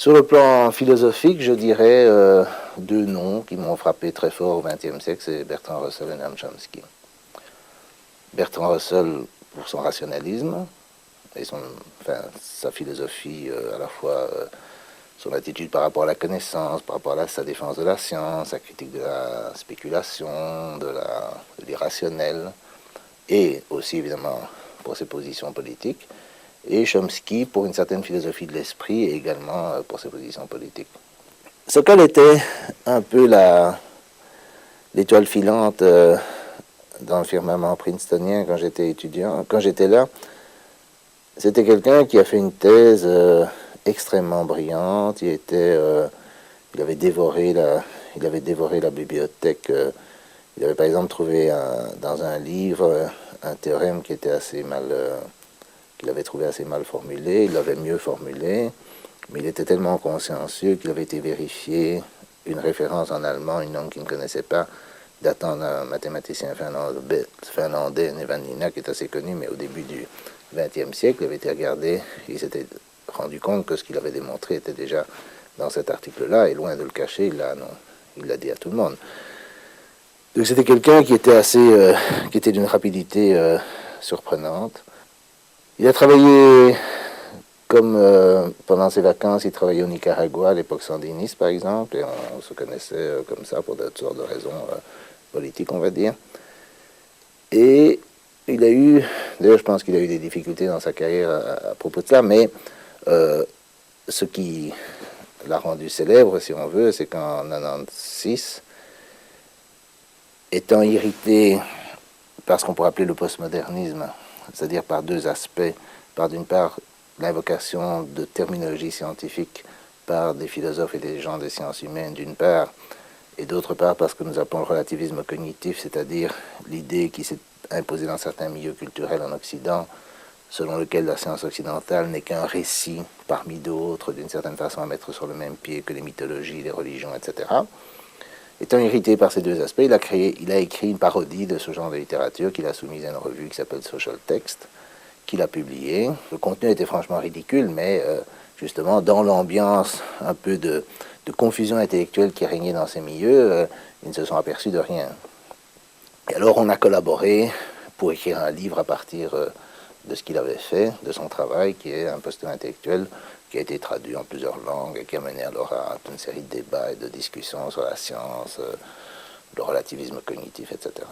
Sur le plan philosophique, je dirais deux noms qui m'ont frappé très fort au XXe siècle, c'est Bertrand Russell et Noam Chomsky. Bertrand Russell pour son rationalisme et sa philosophie à la fois son attitude par rapport à la connaissance, par rapport à sa défense de la science, sa critique de la spéculation, de l'irrationnel, et aussi évidemment pour ses positions politiques, et Chomsky pour une certaine philosophie de l'esprit et également pour ses positions politiques. Sokal était un peu l'étoile filante dans le firmament princetonien quand j'étais étudiant, quand j'étais là. C'était quelqu'un qui a fait une thèse extrêmement brillante. Il avait dévoré la bibliothèque. Il avait par exemple trouvé dans un livre un théorème qui était qu'il avait trouvé assez mal formulé. Il l'avait mieux formulé, mais il était tellement consciencieux qu'il avait été vérifié une référence en allemand, une langue qu'il ne connaissait pas, datant d'un mathématicien finlandais, Nevanlinna, qui est assez connu, mais au début du XXe siècle, il avait été regardé, il s'était rendu compte que ce qu'il avait démontré était déjà dans cet article-là, et loin de le cacher, il l'a dit à tout le monde. Donc c'était quelqu'un qui était d'une rapidité surprenante. Il a travaillé pendant ses vacances, il travaillait au Nicaragua à l'époque sandiniste par exemple, et on se connaissait comme ça pour d'autres sortes de raisons politiques, on va dire. Et d'ailleurs je pense qu'il a eu des difficultés dans sa carrière à propos de ça, mais ce qui l'a rendu célèbre, si on veut, c'est qu'en 1996, étant irrité par ce qu'on pourrait appeler le postmodernisme, c'est-à-dire par deux aspects, par d'une part l'invocation de terminologie scientifique par des philosophes et des gens des sciences humaines d'une part, et d'autre part parce que nous appelons le relativisme cognitif, c'est-à-dire l'idée qui s'est imposée dans certains milieux culturels en Occident, selon lequel la science occidentale n'est qu'un récit parmi d'autres, d'une certaine façon à mettre sur le même pied que les mythologies, les religions, etc. Étant irrité par ces deux aspects, il a écrit une parodie de ce genre de littérature qu'il a soumise à une revue qui s'appelle Social Text, qu'il a publiée. Le contenu était franchement ridicule, mais justement, dans l'ambiance un peu de confusion intellectuelle qui régnait dans ces milieux, ils ne se sont aperçus de rien. Et alors on a collaboré pour écrire un livre à partir de ce qu'il avait fait, de son travail, qui est un postulat intellectuel qui a été traduit en plusieurs langues et qui a mené alors à toute une série de débats et de discussions sur la science, le relativisme cognitif, etc.